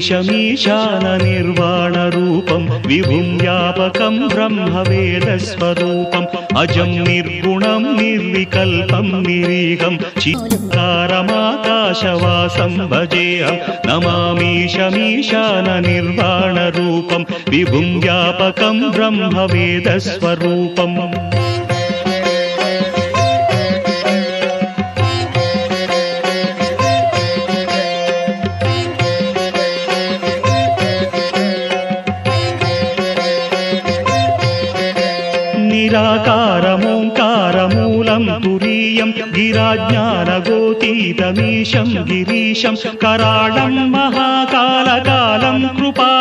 नमामीशमीशाननिर्वाणरूपं विभुं व्यापकं ब्रह्मवेदस्वरूपम् अजं निर्गुणं निर्विकल्पं निरीहं चित्कारमाकाशवासं भजेऽहं नमामीशमीशाननिर्वाणरूपं विभुं व्यापकं ब्रह्मवेदस्वरूपम् निराकारमोङ्कारमूलं तुरीयं गिराज्ञानगोतीतमीशं गिरीशं कराळं महाकालकालं कृपा